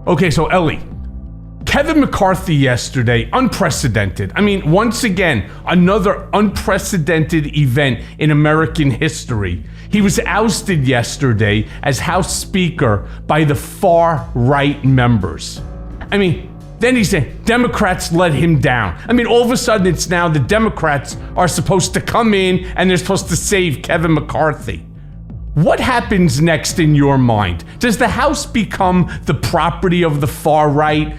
Okay, so Elie, Kevin McCarthy yesterday, unprecedented. I mean, once again, another unprecedented event in American history. He was ousted yesterday as House Speaker by the far-right members. I mean, then he said Democrats let him down. I mean, all of a sudden it's now the Democrats are supposed to come in and they're supposed to save Kevin McCarthy. What happens next in your mind? Does the House become the property of the far right?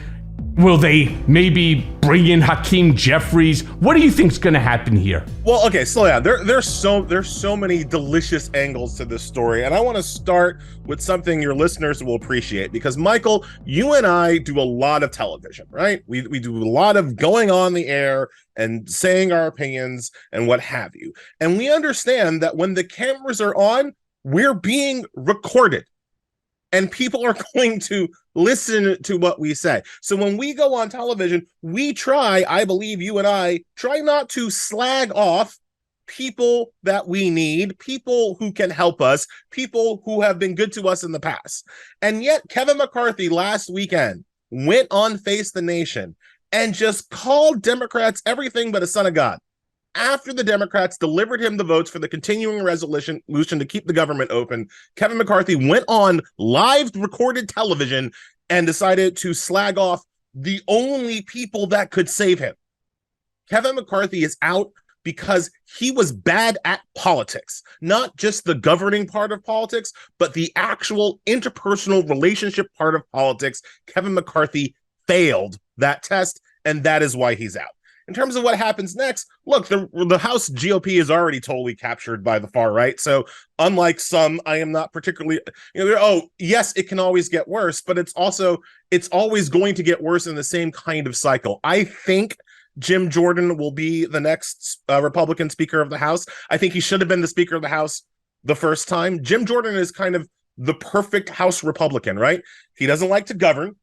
Will they maybe bring in Hakeem Jeffries? What do you think's going to happen here? Well, okay, slow down. There's so many delicious angles to this story, and I want to start with something your listeners will appreciate, because Michael, you and I do a lot of television, right? We do a lot of going on the air and saying our opinions and what have you, and we understand that when the cameras are on, we're being recorded. And people are going to listen to what we say. So when we go on television, we try, I believe you and I, try not to slag off people that we need, people who can help us, people who have been good to us in the past. And yet Kevin McCarthy last weekend went on Face the Nation and just called Democrats everything but a son of God. After the Democrats delivered him the votes for the continuing resolution to keep the government open, Kevin McCarthy went on live recorded television and decided to slag off the only people that could save him. Kevin McCarthy is out because he was bad at politics, not just the governing part of politics, but the actual interpersonal relationship part of politics. Kevin McCarthy failed that test, and that is why he's out. In terms of what happens next, look, the House GOP is already totally captured by the far right. So unlike some, I am not particularly, yes, it can always get worse, but it's always going to get worse in the same kind of cycle. I think Jim Jordan will be the next Republican Speaker of the House. I think he should have been the Speaker of the House the first time. Jim Jordan is kind of the perfect House Republican, right? He doesn't like to govern,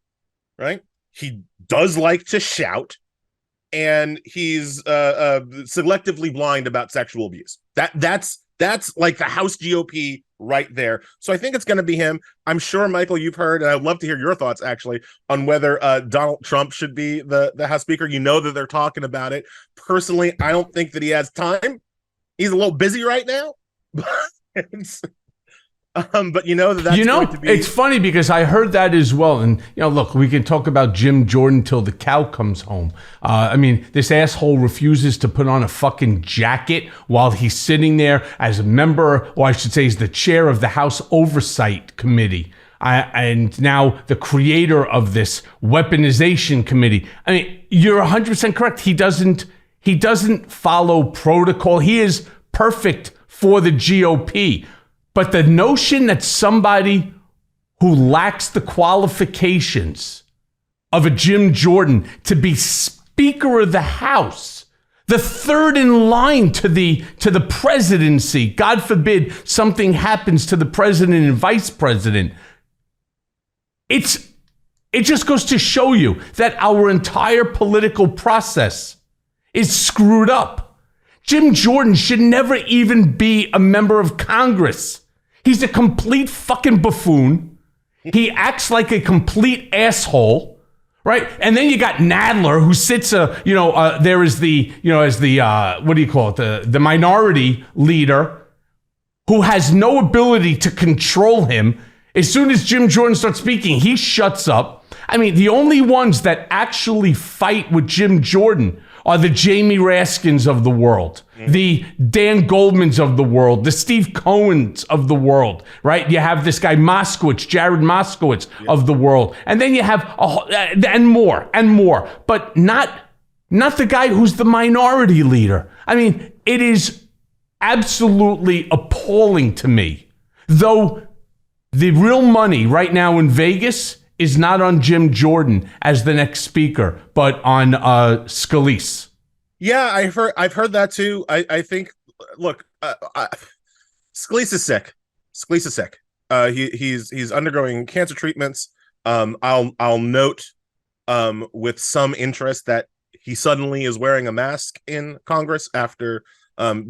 right? He does like to shout. And he's selectively blind about sexual abuse. That's like the House GOP right there. So I think it's going to be him. I'm sure, Michael, you've heard, and I'd love to hear your thoughts actually on whether Donald Trump should be the House Speaker. You know that they're talking about it. Personally, I don't think that he has time. He's a little busy right now. But that's going to be... It's funny because I heard that as well. And, look, we can talk about Jim Jordan till the cow comes home. This asshole refuses to put on a fucking jacket while he's sitting there as a member, or I should say he's the chair of the House Oversight Committee. And now the creator of this weaponization committee. I mean, you're 100% correct. He doesn't follow protocol. He is perfect for the GOP. But the notion that somebody who lacks the qualifications of a Jim Jordan to be Speaker of the House, the third in line to the presidency, God forbid something happens to the president and vice president, it just goes to show you that our entire political process is screwed up. Jim Jordan should never even be a member of Congress. He's a complete fucking buffoon. He acts like a complete asshole, right? And then you got Nadler, who sits, there is the, as the, what do you call it? The minority leader, who has no ability to control him. As soon as Jim Jordan starts speaking, he shuts up. I mean, the only ones that actually fight with Jim Jordan are the Jamie Raskins of the world, the Dan Goldmans of the world, the Steve Cohens of the world, right? You have this guy Jared Moskowitz of the world. And then you have, and more, but not the guy who's the minority leader. I mean, it is absolutely appalling to me. Though the real money right now in Vegas is not on Jim Jordan as the next speaker, but on Scalise. Yeah, I've heard that too. I think, look, Scalise is sick. Scalise is sick. He's undergoing cancer treatments. I'll note with some interest that he suddenly is wearing a mask in Congress after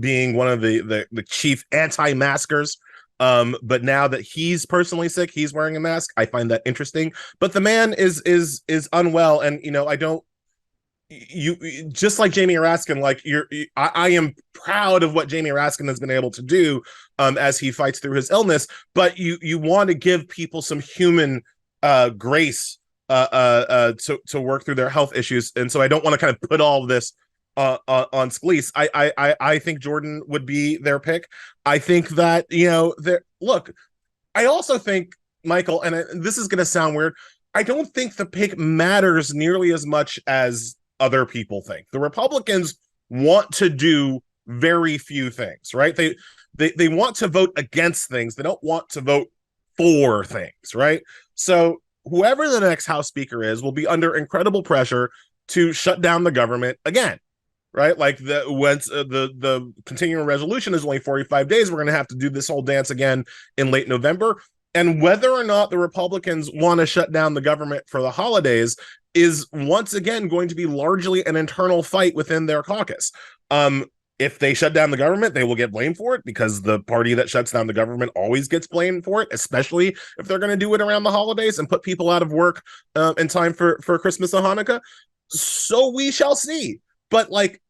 being one of the chief anti-maskers But now that he's personally sick, he's wearing a mask. I find that interesting. But the man is unwell, and I don't. You just like Jamie Raskin, like I am proud of what Jamie Raskin has been able to do as he fights through his illness, but you want to give people some human grace to work through their health issues, and so I don't want to kind of put all of this on Scalise. I think Jordan would be their pick. I think that look, I also think, Michael, and this is going to sound weird, I don't think the pick matters nearly as much as other people think. The Republicans want to do very few things, right? They want to vote against things. They don't want to vote for things, right? So whoever the next House Speaker is will be under incredible pressure to shut down the government again, right? Like the continuing resolution is only 45 days. We're going to have to do this whole dance again in late November. And whether or not the Republicans want to shut down the government for the holidays is once again going to be largely an internal fight within their caucus. If they shut down the government, they will get blamed for it, because the party that shuts down the government always gets blamed for it, especially if they're going to do it around the holidays and put people out of work in time for Christmas and Hanukkah. So we shall see. But like,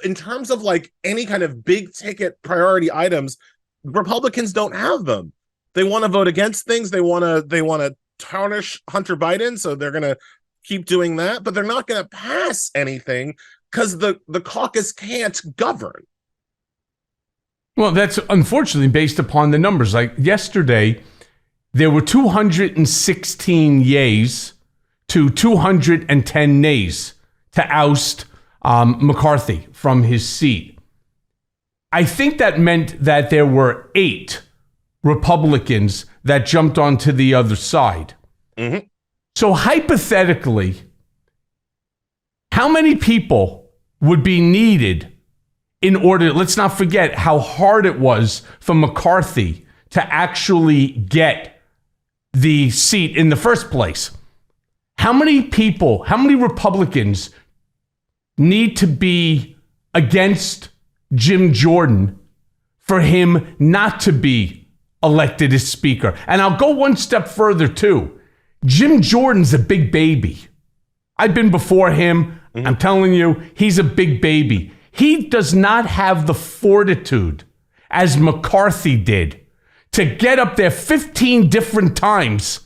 in terms of like any kind of big ticket priority items, Republicans don't have them. They want to vote against things. They want to tarnish Hunter Biden, so they're going to keep doing that, but they're not going to pass anything because the caucus can't govern. Well, that's unfortunately based upon the numbers. Like yesterday, there were 216 yays to 210 nays to oust McCarthy from his seat. I think that meant that there were 8 Republicans that jumped onto the other side. Mm-hmm. So hypothetically, how many people would be needed in order, let's not forget how hard it was for McCarthy to actually get the seat in the first place. How many people, how many Republicans need to be against Jim Jordan for him not to be elected as speaker? And I'll go one step further too. Jim Jordan's a big baby. I've been before him. Mm-hmm. I'm telling you, he's a big baby. He does not have the fortitude, as McCarthy did, to get up there 15 different times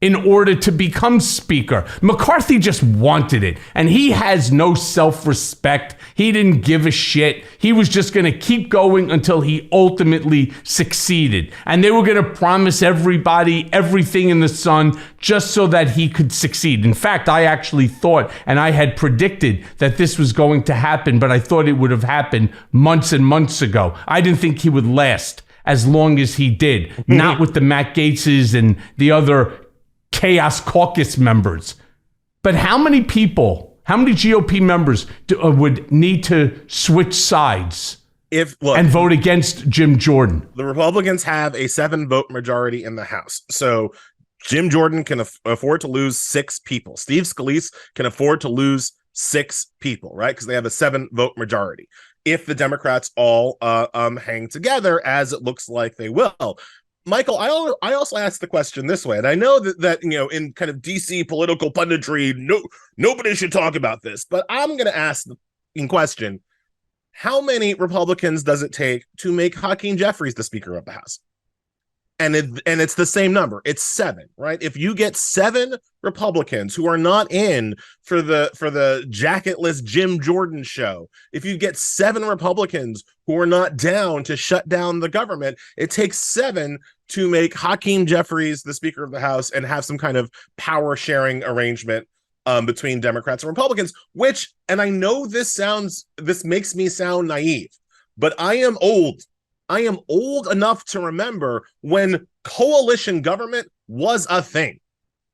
in order to become speaker. McCarthy just wanted it, and he has no self-respect. He didn't give a shit. He was just going to keep going until he ultimately succeeded. And they were going to promise everybody everything in the sun just so that he could succeed. In fact, I actually thought, and I had predicted that this was going to happen, but I thought it would have happened months and months ago. I didn't think he would last as long as he did, not with the Matt Gaetzes and the other Chaos Caucus members. But how many people, how many GOP members would need to switch sides and vote against Jim Jordan? The Republicans have a 7-vote majority in the House. So Jim Jordan can afford to lose 6 people. Steve Scalise can afford to lose 6 people, right? Because they have a 7-vote majority. If the Democrats all hang together, as it looks like they will. Michael, I also asked the question this way, and I know that in kind of DC political punditry, nobody should talk about this, but I'm going to ask in question: how many Republicans does it take to make Hakeem Jeffries the Speaker of the House? And it's the same number. It's 7, right? If you get 7 Republicans who are not in for the jacketless Jim Jordan show, if you get 7 Republicans who are not down to shut down the government, it takes 7 to make Hakeem Jeffries the Speaker of the House and have some kind of power sharing arrangement between Democrats and Republicans. Which, and I know this makes me sound naive, but I am old enough to remember when coalition government was a thing,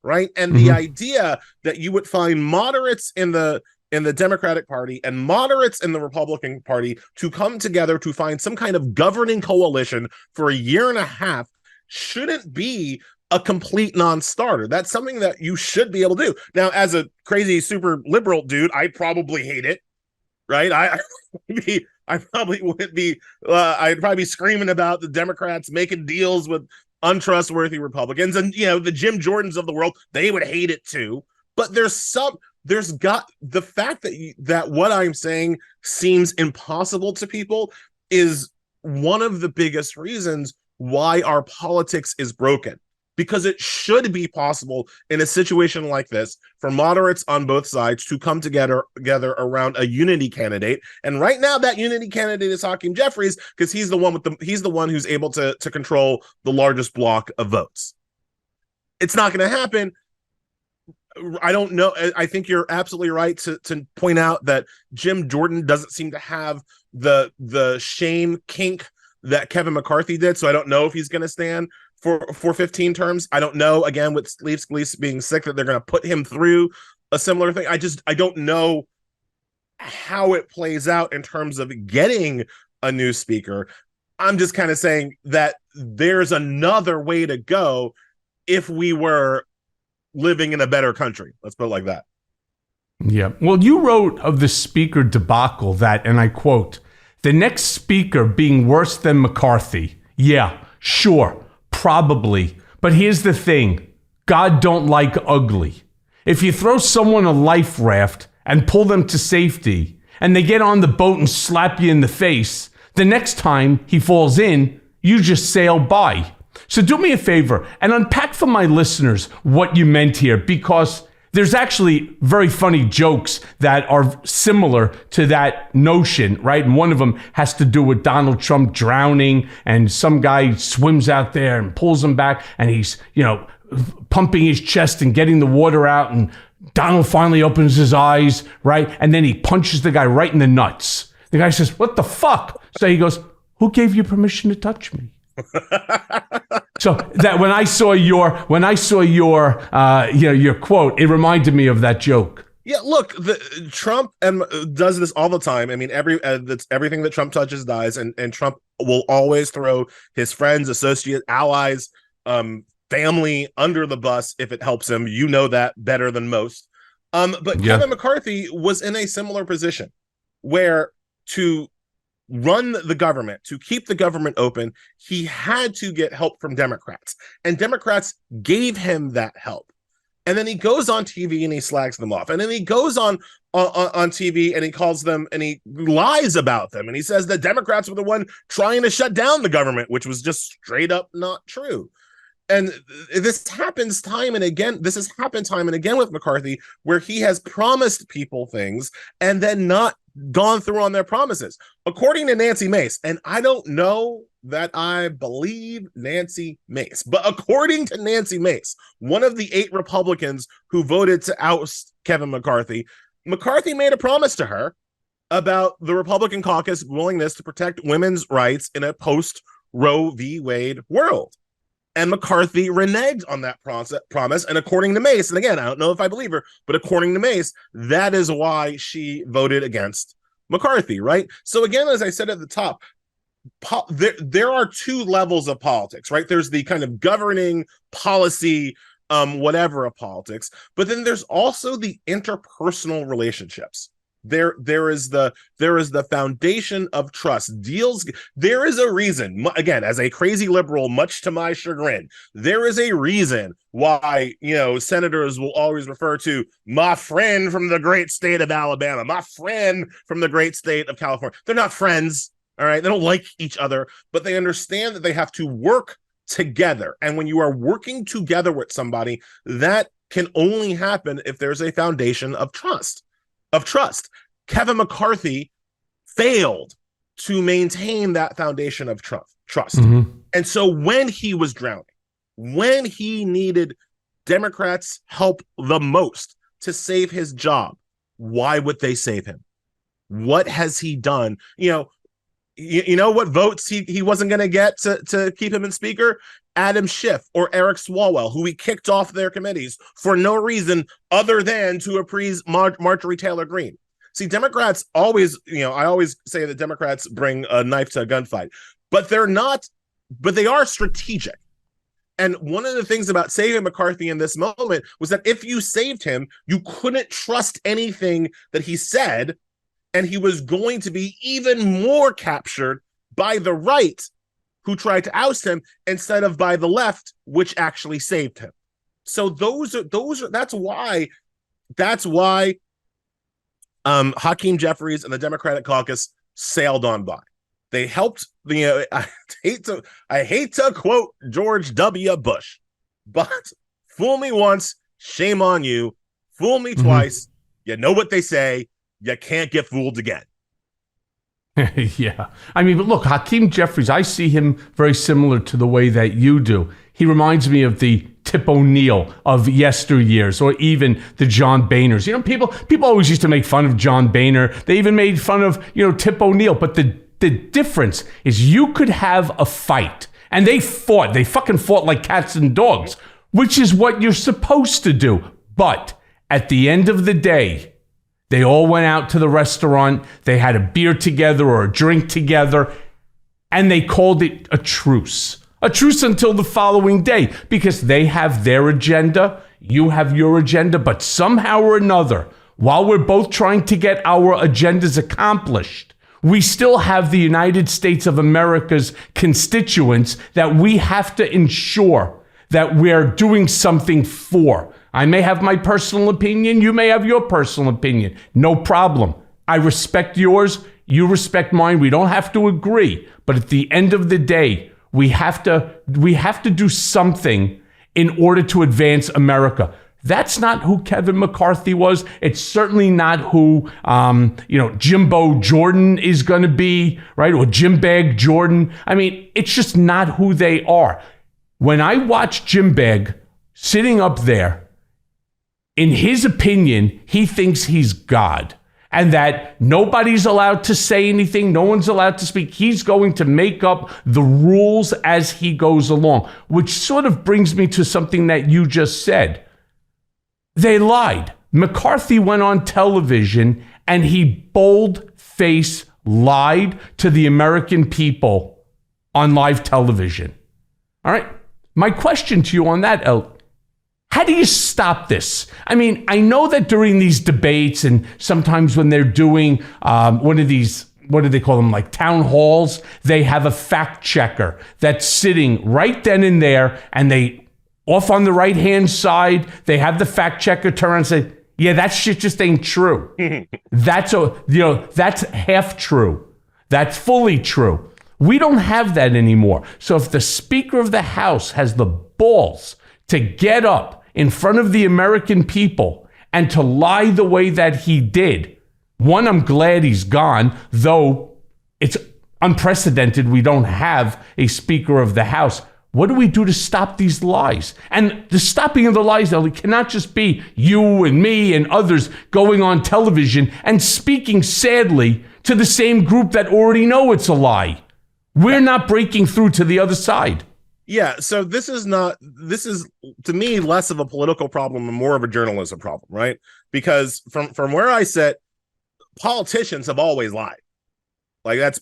right? And the idea that you would find moderates in the Democratic Party and moderates in the Republican Party to come together to find some kind of governing coalition for a year and a half shouldn't be a complete non-starter. That's something that you should be able to do. Now, as a crazy super liberal dude, I probably hate it, right? I probably wouldn't be. I'd probably be screaming about the Democrats making deals with untrustworthy Republicans, and the Jim Jordans of the world. They would hate it too. But there's got the fact that what I'm saying seems impossible to people is one of the biggest reasons why our politics is broken. Because it should be possible in a situation like this for moderates on both sides to come together around a unity candidate. And right now, that unity candidate is Hakeem Jeffries, because he's the one who's able to control the largest block of votes. It's not going to happen. I don't know. I think you're absolutely right to point out that Jim Jordan doesn't seem to have the shame kink that Kevin McCarthy did. So I don't know if he's going to stand for 15 terms. I don't know, again, with Steve Scalise being sick, that they're going to put him through a similar thing. I don't know how it plays out in terms of getting a new speaker. I'm just kind of saying that there's another way to go if we were living in a better country. Let's put it like that. Yeah. Well, you wrote of the speaker debacle that, and I quote, "The next speaker being worse than McCarthy. Yeah, sure. Probably. But here's the thing. God don't like ugly. If you throw someone a life raft and pull them to safety, and they get on the boat and slap you in the face, the next time he falls in, you just sail by." So do me a favor and unpack for my listeners what you meant here, because there's actually very funny jokes that are similar to that notion, right? And one of them has to do with Donald Trump drowning, and some guy swims out there and pulls him back, and he's, pumping his chest and getting the water out, and Donald finally opens his eyes, right? And then he punches the guy right in the nuts. The guy says, "What the fuck?" So he goes, "Who gave you permission to touch me?" So that when I saw your quote, it reminded me of that joke. Yeah, look, Trump does this all the time. I mean, everything that Trump touches dies, and Trump will always throw his friends, associates, allies, family under the bus if it helps him. You know that better than most. But yeah. Kevin McCarthy was in a similar position where to run the government, to keep the government open, he had to get help from Democrats, and Democrats gave him that help. And then he goes on TV and he slags them off, and then he goes on TV and he calls them and he lies about them, and he says the Democrats were the one trying to shut down the government, which was just straight up not true. And this happens time and again. This has happened time and again with McCarthy, where he has promised people things and then not gone through on their promises. According to Nancy Mace, and I don't know that I believe Nancy Mace, but according to Nancy Mace, one of the 8 Republicans who voted to oust Kevin McCarthy, McCarthy made a promise to her about the Republican caucus willingness to protect women's rights in a post-Roe v. Wade world. And McCarthy reneged on that promise. And according to Mace, and again, I don't know if I believe her, but according to Mace, that is why she voted against McCarthy, right? So again, as I said at the top, there are 2 levels of politics, right? There's the kind of governing policy, whatever of politics, but then there's also the interpersonal relationships. There is the foundation of trust. Deals. There is a reason, again, as a crazy liberal, much to my chagrin, there is a reason why senators will always refer to my friend from the great state of Alabama, my friend from the great state of California. They're not friends, all right? They don't like each other, but they understand that they have to work together. And when you are working together with somebody, that can only happen if there's a foundation of trust. Kevin McCarthy failed to maintain that foundation of trust. Mm-hmm. And so when he was drowning, when he needed Democrats' help the most to save his job, why would they save him? What has he done? You know what votes he wasn't going to get to keep him in speaker? Adam Schiff or Eric Swalwell, who he kicked off their committees for no reason other than to appease Marjorie Taylor Greene. See, Democrats always, I always say that Democrats bring a knife to a gunfight, but they are strategic. And one of the things about saving McCarthy in this moment was that if you saved him, you couldn't trust anything that he said. And he was going to be even more captured by the right, who tried to oust him, instead of by the left, which actually saved him. So that's why Hakeem Jeffries and the Democratic caucus sailed on by. They helped I hate to quote George W. Bush, but fool me once, shame on you. Fool me twice. You know what they say. You can't get fooled again. Yeah. I mean, but look, Hakeem Jeffries, I see him very similar to the way that you do. He reminds me of the Tip O'Neill of yesteryears, or even the John Boehners. People always used to make fun of John Boehner. They even made fun of, Tip O'Neill. But the difference is you could have a fight, and they fought. They fucking fought like cats and dogs, which is what you're supposed to do. But at the end of the day, they all went out to the restaurant, they had a beer together or a drink together, and they called it a truce. A truce until the following day, because they have their agenda, you have your agenda, but somehow or another, while we're both trying to get our agendas accomplished, we still have the United States of America's constituents that we have to ensure that we're doing something for. I may have my personal opinion. You may have your personal opinion. No problem. I respect yours. You respect mine. We don't have to agree. But at the end of the day, we have to do something in order to advance America. That's not who Kevin McCarthy was. It's certainly not who, Jimbo Jordan is going to be, right? Or Jim Bag Jordan. I mean, it's just not who they are. When I watch Jim Bag sitting up there, in his opinion, he thinks he's God, and that nobody's allowed to say anything. No one's allowed to speak. He's going to make up the rules as he goes along, which sort of brings me to something that you just said. They lied. McCarthy went on television and he bold-face lied to the American people on live television. All right. My question to you on that, Elie, how do you stop this? I mean, I know that during these debates and sometimes when they're doing one of these, what do they call them, like town halls, they have a fact checker that's sitting right then and there, and they, off on the right-hand side, they have the fact checker turn around and say, yeah, that shit just ain't true. That's half true. That's fully true. We don't have that anymore. So if the Speaker of the House has the balls to get up in front of the American people and to lie the way that he did, one, I'm glad he's gone, though it's unprecedented. We don't have a Speaker of the House. What do we do to stop these lies? And the stopping of the lies, Elie, cannot just be you and me and others going on television and speaking sadly to the same group that already know it's a lie. We're not breaking through to the other side. Yeah, so this is to me less of a political problem and more of a journalism problem, right? Because from where I sit, politicians have always lied. Like that's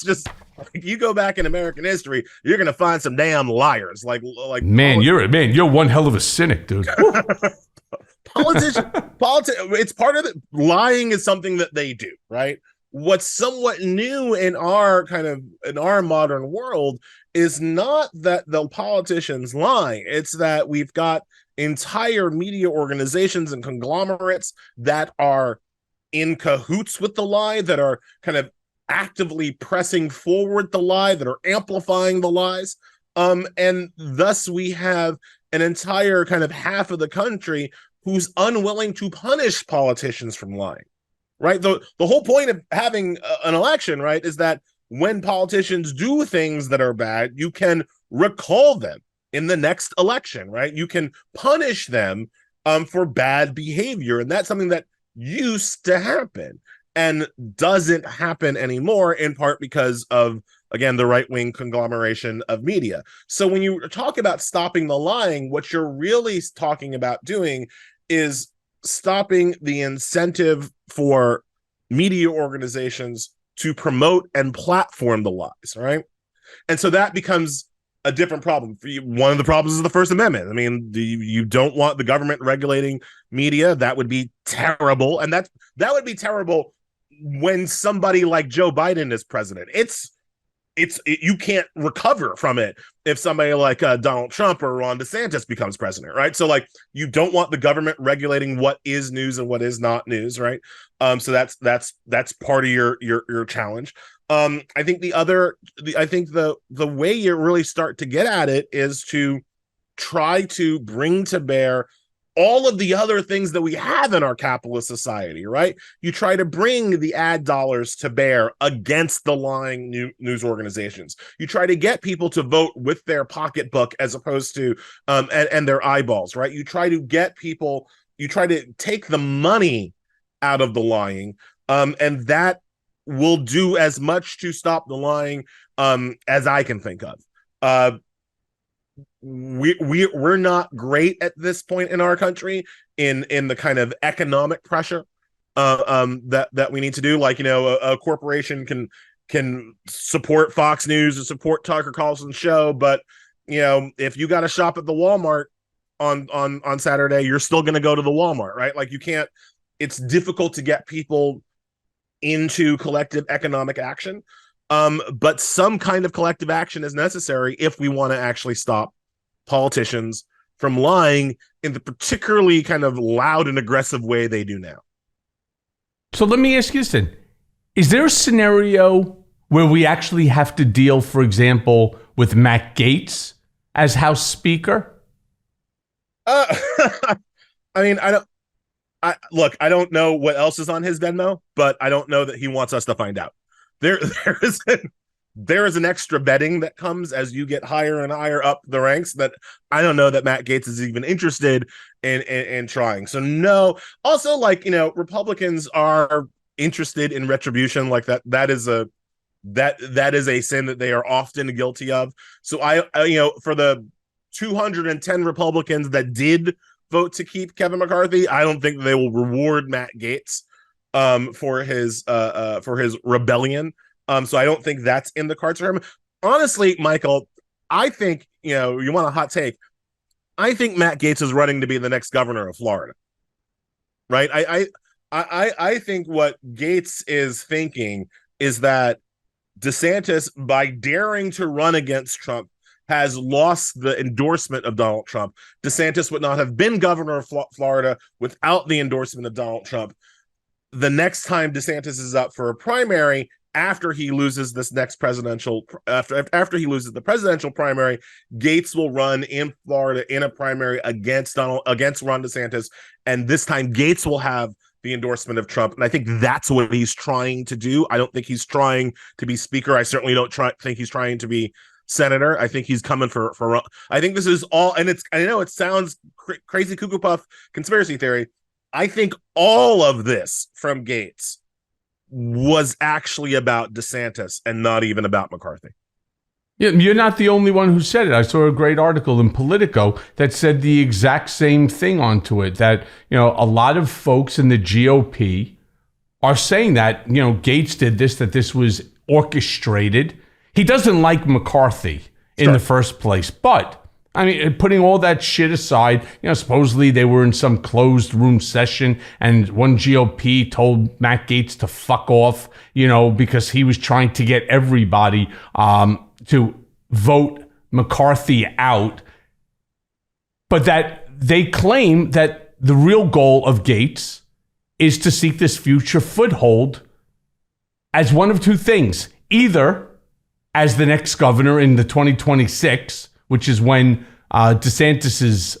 just, like, you go back in American history, you're gonna find some damn liars. Like you're one hell of a cynic, dude. It's part of it. Lying is something that they do, right? What's somewhat new in our modern world is not that the politicians lie. It's that we've got entire media organizations and conglomerates that are in cahoots with the lie, that are kind of actively pressing forward the lie, that are amplifying the lies. And thus we have an entire kind of half of the country who's unwilling to punish politicians from lying. Right. The whole point of having an election, right, is that when politicians do things that are bad, you can recall them in the next election. Right. You can punish them for bad behavior. And that's something that used to happen and doesn't happen anymore, in part because of, again, the right-wing conglomeration of media. So when you talk about stopping the lying, what you're really talking about doing is stopping the incentive for media organizations to promote and platform the lies, right? And so that becomes a different problem for you. One of the problems is the First Amendment. I mean, you don't want the government regulating media. That would be terrible. And that would be terrible when somebody like Joe Biden is president. You can't recover from it if somebody like Donald Trump or Ron DeSantis becomes president, right? So like, you don't want the government regulating what is news and what is not news, right? So that's part of your challenge. I think the way you really start to get at it is to try to bring to bear all of the other things that we have in our capitalist society, right? You try to bring the ad dollars to bear against the lying news organizations. You try to get people to vote with their pocketbook as opposed to and their eyeballs, right? You try to take the money out of the lying, and that will do as much to stop the lying as I can think of. We're not great at this point in our country in the kind of economic pressure that we need to do. Like, a corporation can support Fox News and support Tucker Carlson's show, but if you got to shop at the Walmart on Saturday, you're still going to go to the Walmart, right? Like, you can't. It's difficult to get people into collective economic action, but some kind of collective action is necessary if we want to actually stop politicians from lying in the particularly kind of loud and aggressive way they do now. So let me ask you this then. Is there a scenario where we actually have to deal, for example, with Matt Gaetz as House Speaker? I mean, I don't know what else is on his Venmo, but I don't know that he wants us to find out. There is an extra betting that comes as you get higher and higher up the ranks that I don't know that Matt Gaetz is even interested in trying. So no. Also, like, Republicans are interested in retribution. Like that is a sin that they are often guilty of. So I for the 210 Republicans that did vote to keep Kevin McCarthy, I don't think they will reward Matt Gaetz for his rebellion. So I don't think that's in the cards for him. Honestly, Michael, I think, you want a hot take. I think Matt Gaetz is running to be the next governor of Florida. Right? I think what Gaetz is thinking is that DeSantis, by daring to run against Trump, has lost the endorsement of Donald Trump. DeSantis would not have been governor of Florida without the endorsement of Donald Trump. The next time DeSantis is up for a primary, after he loses this next after he loses the presidential primary, Gaetz will run in Florida in a primary against Ron DeSantis, and this time Gaetz will have the endorsement of Trump, and I think that's what he's trying to do. I don't think he's trying to be speaker. I certainly don't think he's trying to be senator. I think he's coming for. I think this is all, and I know it sounds crazy, cuckoo puff conspiracy theory. I think all of this from Gaetz was actually about DeSantis and not even about McCarthy. Yeah, you're not the only one who said it. I saw a great article in Politico that said the exact same thing onto it, that, a lot of folks in the GOP are saying that, Gaetz did this, that this was orchestrated. He doesn't like McCarthy in the first place, but I mean, putting all that shit aside, supposedly they were in some closed room session and one GOP told Matt Gaetz to fuck off, because he was trying to get everybody to vote McCarthy out. But that they claim that the real goal of Gaetz is to seek this future foothold as one of two things: either as the next governor in the 2026, which is when DeSantis's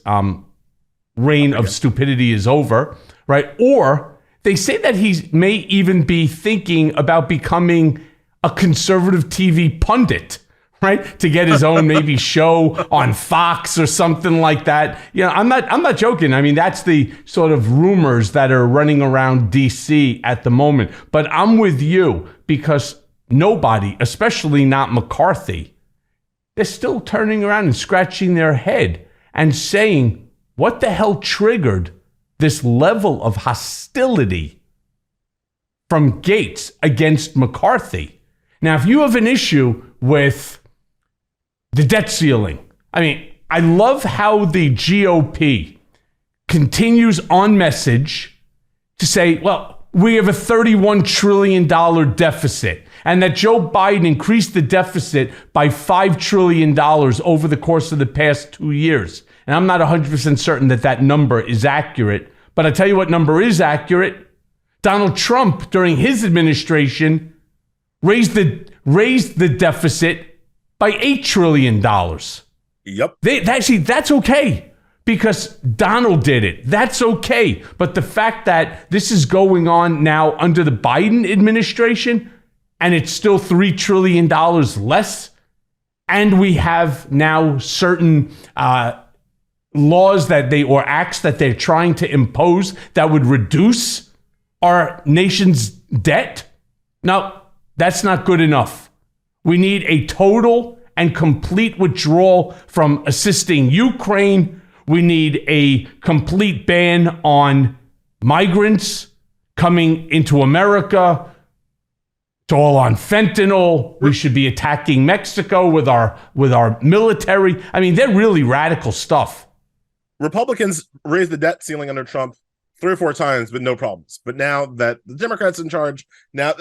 reign of stupidity is over, right? Or they say that he may even be thinking about becoming a conservative TV pundit, right? To get his own maybe show on Fox or something like that. I'm not joking. I mean, that's the sort of rumors that are running around DC at the moment. But I'm with you, because nobody, especially not McCarthy, they're still turning around and scratching their head and saying, what the hell triggered this level of hostility from Gaetz against McCarthy? Now, if you have an issue with the debt ceiling, I mean, I love how the GOP continues on message to say, well, we have a $31 trillion deficit, and that Joe Biden increased the deficit by $5 trillion over the course of the past 2 years. And I'm not 100% certain that that number is accurate, but I tell you what number is accurate. Donald Trump, during his administration, raised the deficit by $8 trillion. Yep. That's okay. Because Donald did it. That's okay. But the fact that this is going on now under the Biden administration and it's still $3 trillion less, and we have now certain laws or acts that they're trying to impose that would reduce our nation's debt. No, that's not good enough. We need a total and complete withdrawal from assisting Ukraine. We need a complete ban on migrants coming into America. It's all on fentanyl. We should be attacking Mexico with our military. I mean, they're really radical stuff. Republicans raised the debt ceiling under Trump 3 or 4 times with no problems. But now that the Democrats in charge, that's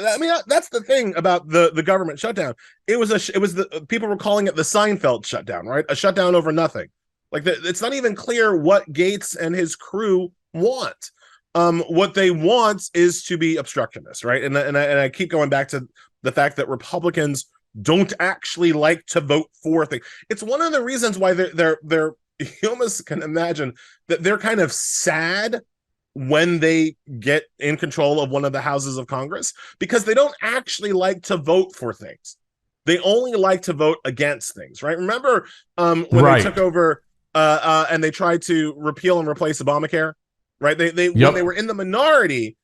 the thing about the government shutdown. People were calling it the Seinfeld shutdown, right? A shutdown over nothing. It's not even clear what Gates and his crew want. What they want is to be obstructionists, right? And I keep going back to the fact that Republicans don't actually like to vote for things. It's one of the reasons why they're you almost can imagine that they're kind of sad when they get in control of one of the houses of Congress, because they don't actually like to vote for things. They only like to vote against things, right? Remember when they took over and they tried to repeal and replace Obamacare, right? When they were in the minority,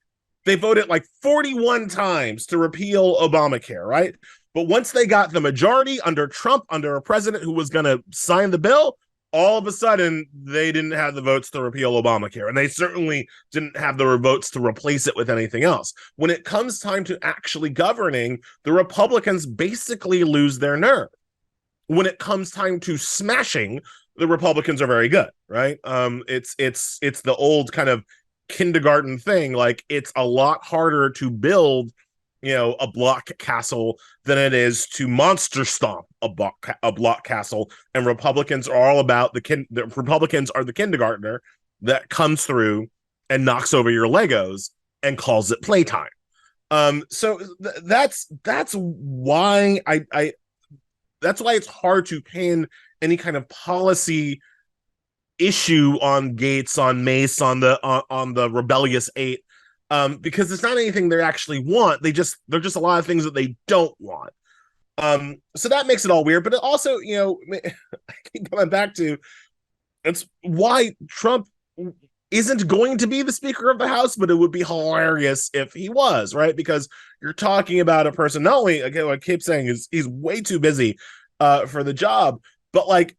they voted like 41 times to repeal Obamacare, right? But once they got the majority under Trump, under a president who was going to sign the bill, all of a sudden they didn't have the votes to repeal Obamacare, and they certainly didn't have the votes to replace it with anything else. When it comes time to actually governing, the Republicans basically lose their nerve. When it comes time to smashing, the Republicans are very good, right? It's the old kind of kindergarten thing. Like, it's a lot harder to build, a block castle than it is to monster stomp a block castle. And Republicans are all about the Republicans are the kindergartner that comes through and knocks over your Legos and calls it playtime. So that's why that's why it's hard to pin any kind of policy issue on Gates, on Mace, on the rebellious 8, because it's not anything they actually want. They're just a lot of things that they don't want. So that makes it all weird. But it also, I keep coming back to, it's why Trump isn't going to be the Speaker of the House, but it would be hilarious if he was, right? Because you're talking about a person, not only, again, what I keep saying is he's way too busy for the job, but like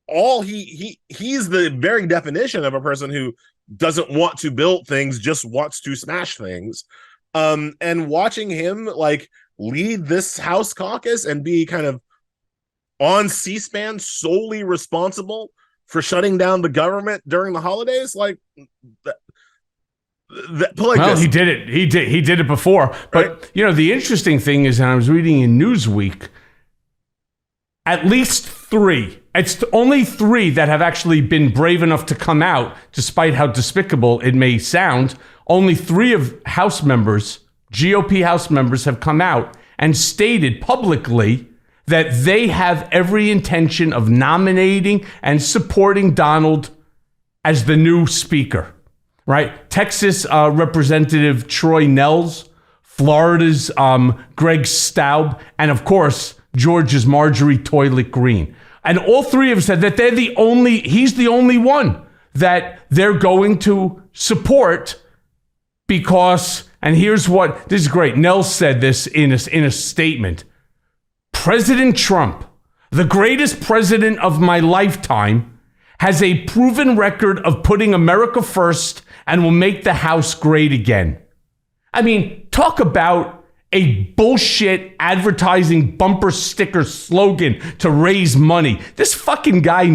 he's the very definition of a person who doesn't want to build things, just wants to smash things. And watching him like lead this House caucus and be kind of on C-SPAN solely responsible for shutting down the government during the holidays, like that. He did it. He did it before. But right? The interesting thing is, and I was reading in Newsweek, at least 3. It's only 3 that have actually been brave enough to come out, despite how despicable it may sound. Only 3 of House members, GOP House members, have come out and stated publicly that they have every intention of nominating and supporting Donald as the new speaker, right? Texas Representative Troy Nehls, Florida's Greg Staub, and of course, Georgia's Marjorie Toilet Green. And all 3 have said that he's the only one that they're going to support because, and here's what, this is great, Nehls said this in a statement. President Trump, the greatest president of my lifetime, has a proven record of putting America first and will make the House great again. I mean, talk about a bullshit advertising bumper sticker slogan to raise money. This fucking guy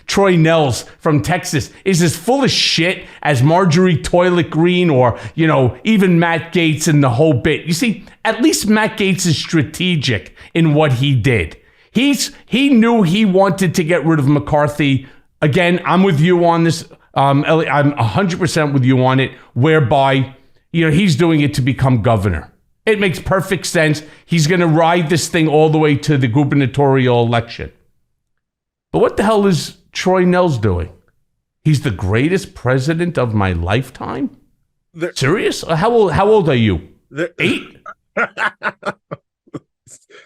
Troy Nels from Texas, is as full of shit as Marjorie Toilet Green or, even Matt Gaetz and the whole bit. You see, at least Matt Gaetz is strategic in what he did. He knew he wanted to get rid of McCarthy. Again, I'm with you on this, Elie. I'm 100% with you on it, whereby, he's doing it to become governor. It makes perfect sense. He's going to ride this thing all the way to the gubernatorial election. But what the hell is Troy Nels doing? He's the greatest president of my lifetime? Serious? How old are you? 8?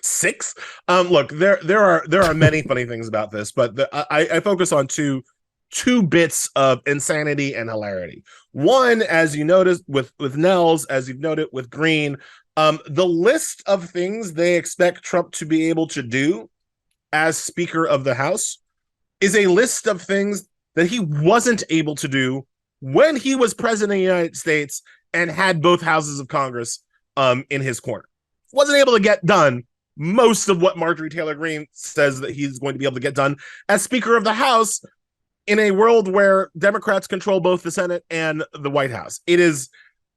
6. Look, there are many funny things about this, but I focus on two bits of insanity and hilarity. One, as you noticed with Nels, as you've noted with Green, the list of things they expect Trump to be able to do as Speaker of the House is a list of things that he wasn't able to do when he was President of the United States and had both houses of Congress in his corner. Wasn't able to get done most of what Marjorie Taylor Greene says that he's going to be able to get done as Speaker of the House in a world where Democrats control both the Senate and the White House. It is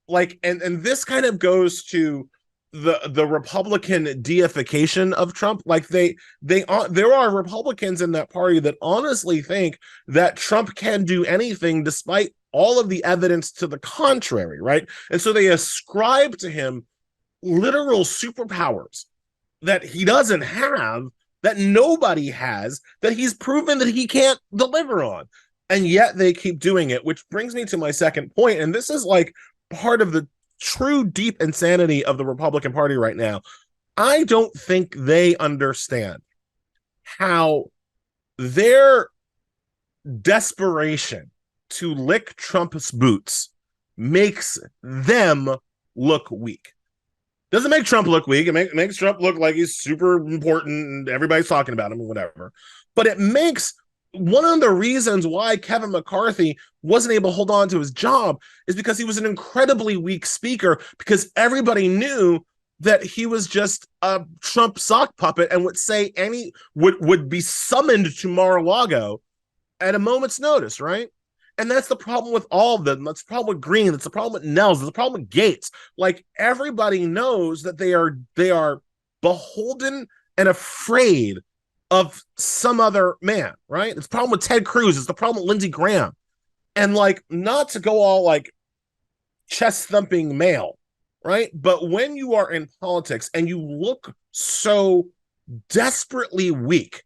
like, and this kind of goes to the Republican deification of Trump. Like there are Republicans in that party that honestly think that Trump can do anything despite all of the evidence to the contrary, right? And so they ascribe to him literal superpowers that he doesn't have, that nobody has, that he's proven that he can't deliver on. And yet they keep doing it, which brings me to my second point. And this is like part of the true deep insanity of the Republican Party right now. I don't think they understand how their desperation to lick Trump's boots makes them look weak. Doesn't make Trump look weak. It makes Trump look like he's super important and everybody's talking about him or whatever. But it makes one of the reasons why Kevin McCarthy wasn't able to hold on to his job is because he was an incredibly weak speaker, because everybody knew that he was just a Trump sock puppet and would be summoned to Mar-a-Lago at a moment's notice, right? And that's the problem with all of them. That's the problem with Green. That's the problem with Nels. That's the problem with Gaetz. Like, everybody knows that they are beholden and afraid of some other man, right? It's the problem with Ted Cruz. It's the problem with Lindsey Graham. And like, not to go all like chest thumping male, right? But when you are in politics and you look so desperately weak,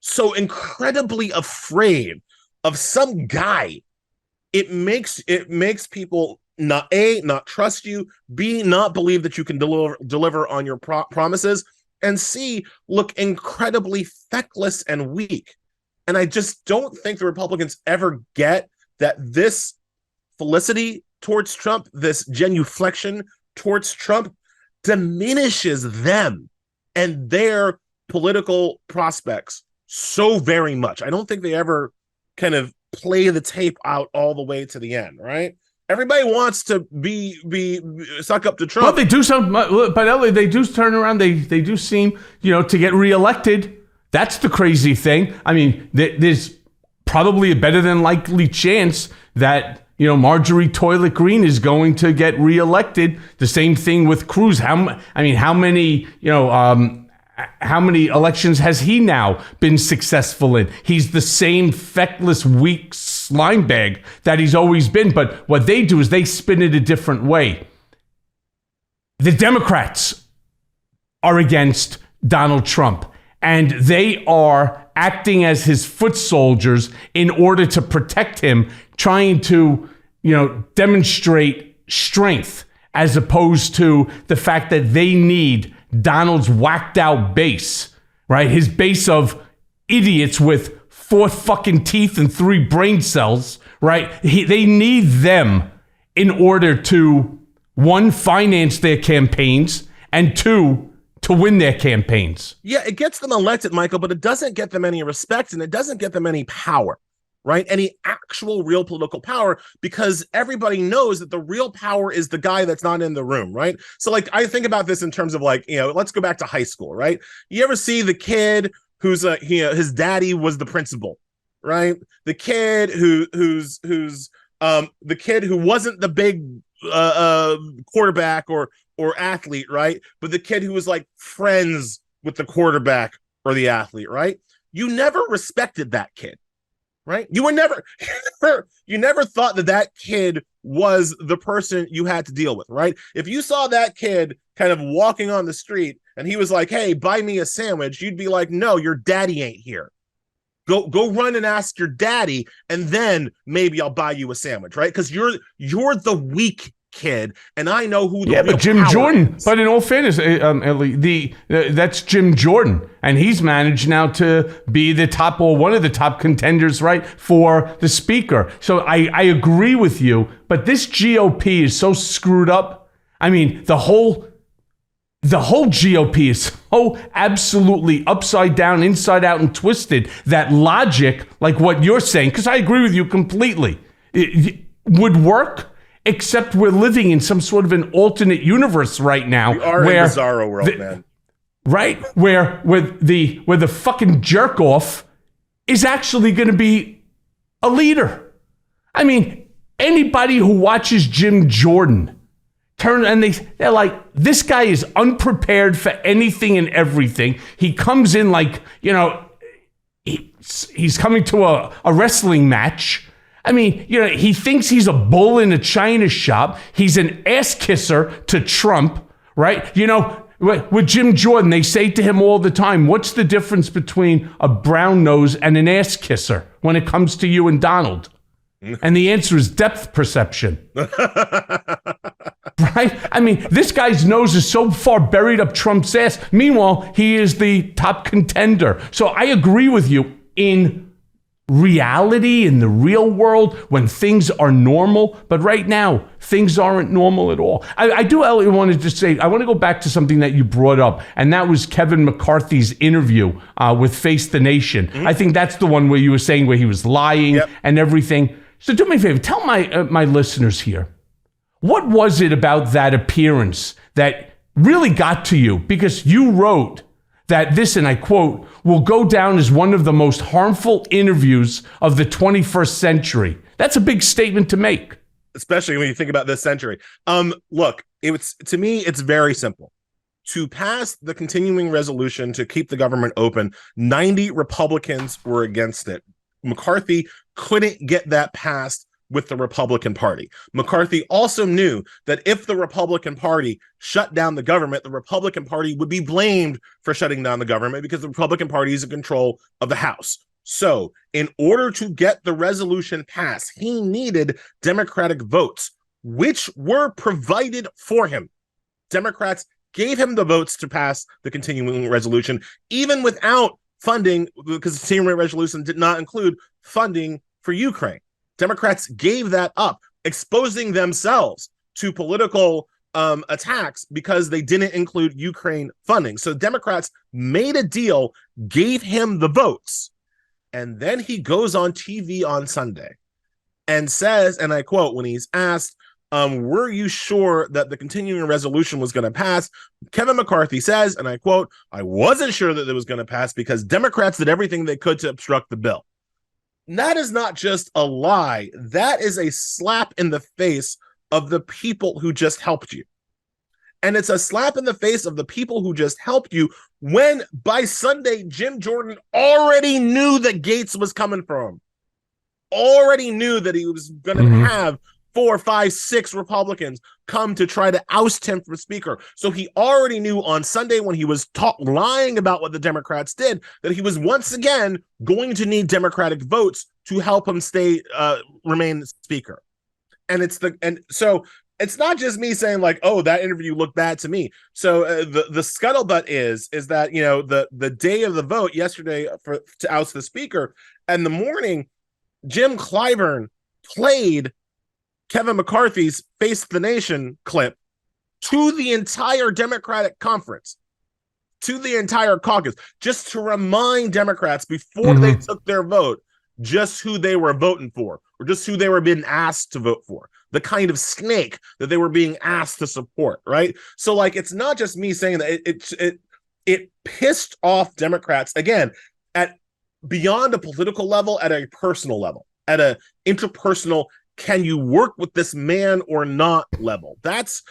so incredibly afraid of some guy, it makes people not trust you, B, not believe that you can deliver on your promises, and C, look incredibly feckless and weak. And I just don't think the Republicans ever get that this felicity towards Trump, this genuflection towards Trump, diminishes them and their political prospects so very much. I don't think they ever kind of play the tape out all the way to the end, right? Everybody wants to be suck up to Trump. Well, they do but Elie, they do turn around. They do seem, to get reelected. That's the crazy thing. I mean, there's probably a better than likely chance that, Marjorie Toilet Green is going to get reelected. The same thing with Cruz. How many elections has he now been successful in? He's the same feckless, weak slime bag that he's always been. But what they do is they spin it a different way. The Democrats are against Donald Trump, and they are acting as his foot soldiers in order to protect him, trying to, demonstrate strength, as opposed to the fact that they need Donald's whacked out base, right? His base of idiots with 4 fucking teeth and 3 brain cells, right? They need them in order to, 1, finance their campaigns, and 2, to win their campaigns. Yeah, it gets them elected, Michael, but it doesn't get them any respect and it doesn't get them any power. right? Any actual real political power, because everybody knows that the real power is the guy that's not in the room, right? So like, I think about this in terms of like, let's go back to high school, right? You ever see the kid who's his daddy was the principal, right? The kid who's the kid who wasn't the big quarterback or athlete, right? But the kid who was like friends with the quarterback or the athlete, right? You never respected that kid, right? You never thought that kid was the person you had to deal with, right? If you saw that kid kind of walking on the street and he was like, "Hey, buy me a sandwich," you'd be like, "No, your daddy ain't here. Go run and ask your daddy, and then maybe I'll buy you a sandwich," right? Because you're the weak kid, and I know who the real Jim Jordan. is. But in all fairness, Elie, that's Jim Jordan, and he's managed now to be the top or one of the top contenders, right, for the speaker. So I agree with you, but this GOP is so screwed up. I mean, the whole GOP is so absolutely upside down, inside out, and twisted that logic, like what you're saying, because I agree with you completely, it would work. Except we're living in some sort of an alternate universe right now. We are in a bizarro world, man. Right? Where the fucking jerk off is actually going to be a leader. I mean, anybody who watches Jim Jordan they're like, this guy is unprepared for anything and everything. He comes in like, he's coming to a wrestling match. I mean, he thinks he's a bull in a china shop. He's an ass kisser to Trump, right? With Jim Jordan, they say to him all the time, what's the difference between a brown nose and an ass kisser when it comes to you and Donald? And the answer is depth perception. Right? I mean, this guy's nose is so far buried up Trump's ass. Meanwhile, he is the top contender. So I agree with you in reality, in the real world, when things are normal. But right now, things aren't normal at all. I do, Elie, wanted to say, I want to go back to something that you brought up, and that was Kevin McCarthy's interview with Face the Nation. Mm-hmm. I think that's the one where you were saying where he was lying and everything. So do me a favor, tell my listeners here, what was it about that appearance that really got to you? Because you wrote that this, and I quote, will go down as one of the most harmful interviews of the 21st century. That's a big statement to make. Especially when you think about this century. Look, to me, it's very simple. To pass the continuing resolution to keep the government open, 90 Republicans were against it. McCarthy couldn't get that passed with the Republican Party. McCarthy also knew that if the Republican Party shut down the government, the Republican Party would be blamed for shutting down the government because the Republican Party is in control of the House. So in order to get the resolution passed, he needed Democratic votes, which were provided for him. Democrats gave him the votes to pass the continuing resolution, even without funding, because the continuing resolution did not include funding for Ukraine. Democrats gave that up, exposing themselves to political attacks because they didn't include Ukraine funding. So Democrats made a deal, gave him the votes, and then he goes on TV on Sunday and says, and I quote, when he's asked, were you sure that the continuing resolution was going to pass? Kevin McCarthy says, and I quote, I wasn't sure that it was going to pass because Democrats did everything they could to obstruct the bill. That is not just a lie. That is a slap in the face of the people who just helped you. And it's a slap in the face of the people who just helped you when by Sunday, Jim Jordan already knew that Gates was coming for him. Already knew that he was going to have 4, 5, 6 Republicans come to try to oust him from speaker. So he already knew on Sunday when he was lying about what the Democrats did, that he was once again going to need Democratic votes to help him remain speaker. And so it's not just me saying like, oh, that interview looked bad to me. So the scuttlebutt is that, the day of the vote yesterday to oust the speaker, and the morning, Jim Clyburn played Kevin McCarthy's Face the Nation clip to the entire Democratic conference, to the entire caucus, just to remind Democrats before they took their vote, just who they were voting for or just who they were being asked to vote for, the kind of snake that they were being asked to support, right? So like, it's not just me saying that it pissed off Democrats, again, at beyond a political level, at a personal level, at a interpersonal, can you work with this man or not level. That's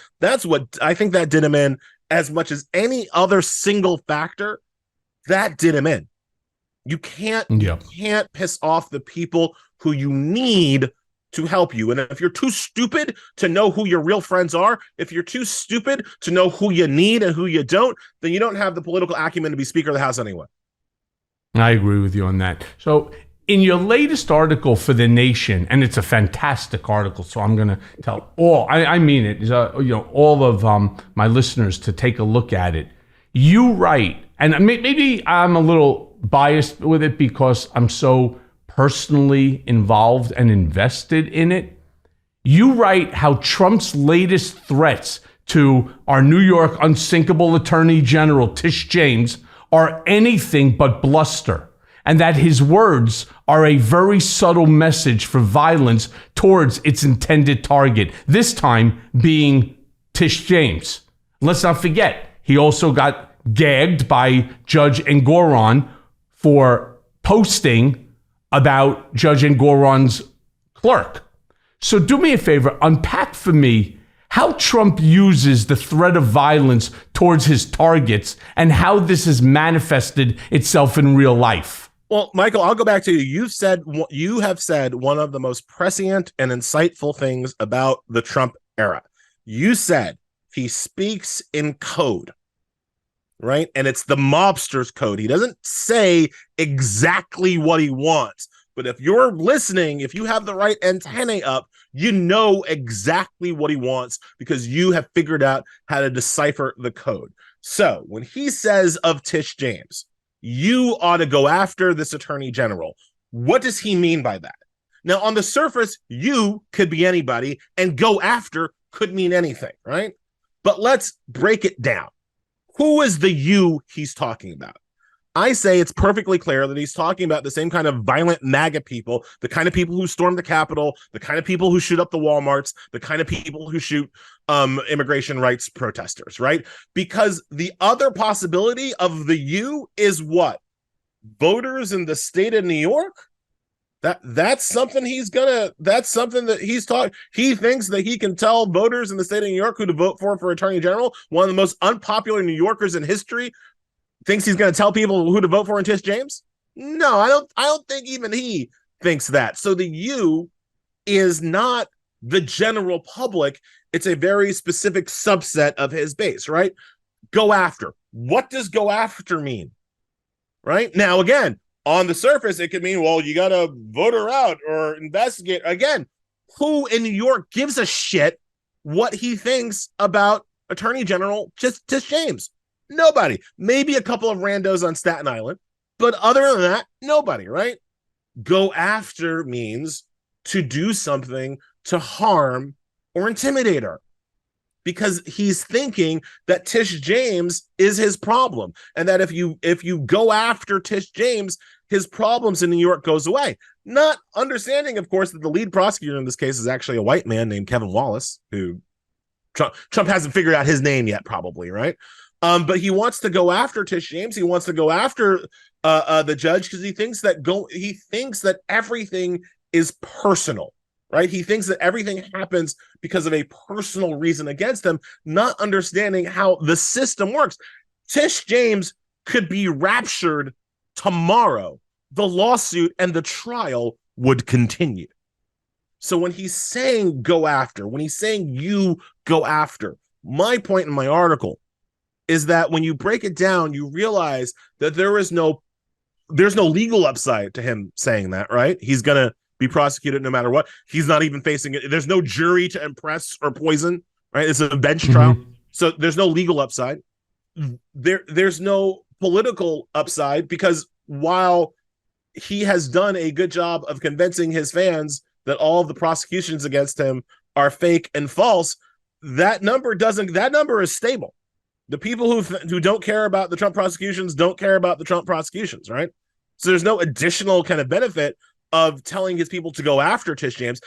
what I think that did him in as much as any other single factor. That did him in. You can't piss off the people who you need to help you. And if you're too stupid to know who your real friends are, if you're too stupid to know who you need and who you don't, then you don't have the political acumen to be Speaker of the House anyway. I agree with you on that. So in your latest article for The Nation, and it's a fantastic article, so I'm going to tell I mean it, all of my listeners to take a look at it. You write, and maybe I'm a little biased with it because I'm so personally involved and invested in it. You write how Trump's latest threats to our New York unsinkable Attorney General, Tish James, are anything but bluster, and that his words are a very subtle message for violence towards its intended target, this time being Tish James. Let's not forget, he also got gagged by Judge Engoron for posting about Judge Engoron's clerk. So do me a favor, unpack for me how Trump uses the threat of violence towards his targets and how this has manifested itself in real life. Well, Michael, I'll go back to you. You have said one of the most prescient and insightful things about the Trump era. You said he speaks in code, right? And it's the mobster's code. He doesn't say exactly what he wants. But if you're listening, if you have the right antennae up, you know exactly what he wants because you have figured out how to decipher the code. So when he says of Tish James, you ought to go after this attorney general, what does he mean by that? Now, on the surface, you could be anybody and go after could mean anything, right? But let's break it down. Who is the you he's talking about? I say it's perfectly clear that he's talking about the same kind of violent MAGA people, the kind of people who storm the Capitol, the kind of people who shoot up the Walmarts, the kind of people who shoot immigration rights protesters, right? Because the other possibility of the you is what? Voters in the state of New York? That's something that he's talking. He thinks that he can tell voters in the state of New York who to vote for attorney general. One of the most unpopular New Yorkers in history thinks he's going to tell people who to vote for in Tish James? No, I don't think even he thinks that. So the you is not the general public. It's a very specific subset of his base, right? Go after. What does go after mean? Right? Now, again, on the surface, it could mean, well, you got to vote her out or investigate. Again, who in New York gives a shit what he thinks about Attorney General Tish James? Nobody. Maybe a couple of randos on Staten Island, but other than that, nobody, right? Go after means to do something to harm or intimidate her because he's thinking that Tish James is his problem and that if you go after Tish James, his problems in New York goes away. Not understanding, of course, that the lead prosecutor in this case is actually a white man named Kevin Wallace, who Trump hasn't figured out his name yet, probably, right? But he wants to go after Tish James. He wants to go after the judge because he thinks that everything is personal, right? He thinks that everything happens because of a personal reason against him, not understanding how the system works. Tish James could be raptured tomorrow. The lawsuit and the trial would continue. So when he's saying go after, when he's saying you go after, my point in my article is that when you break it down, you realize that there's no legal upside to him saying that, right? He's going to be prosecuted no matter what. He's not even facing it. There's no jury to impress or poison, right? It's a bench trial. So there's no legal upside. There's no political upside because while he has done a good job of convincing his fans that all of the prosecutions against him are fake and false, that number is stable. The people who don't care about the Trump prosecutions don't care about the Trump prosecutions, right? So there's no additional kind of benefit of telling his people to go after Tish James.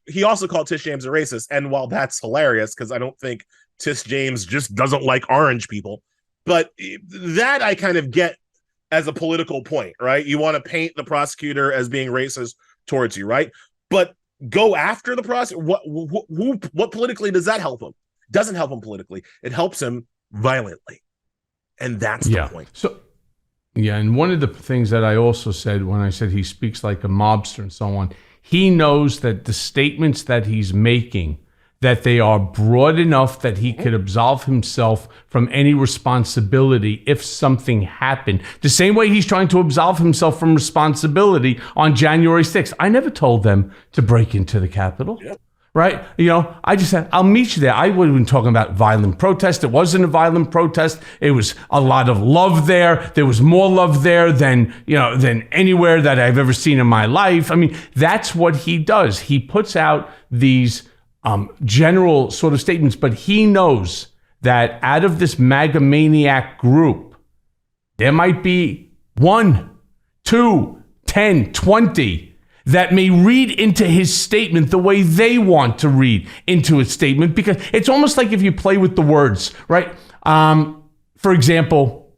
He also called Tish James a racist. And while that's hilarious, because I don't think Tish James just doesn't like orange people, but that I kind of get as a political point, right? You want to paint the prosecutor as being racist towards you, right? But go after the prosecutor. What politically does that help him? Doesn't help him politically. It helps him violently. And that's the point. So, yeah, and one of the things that I also said when I said he speaks like a mobster and so on, he knows that the statements that he's making, that they are broad enough that he could absolve himself from any responsibility if something happened. The same way he's trying to absolve himself from responsibility on January 6th. I never told them to break into the Capitol. Yep. Right? I just said, I'll meet you there. I would have been talking about violent protest. It wasn't a violent protest. It was a lot of love there. There was more love there than anywhere that I've ever seen in my life. I mean, that's what he does. He puts out these general sort of statements, but he knows that out of this MAGA maniac group, there might be 1, 2, 10, 20 that may read into his statement the way they want to read into his statement, because it's almost like if you play with the words, right? For example,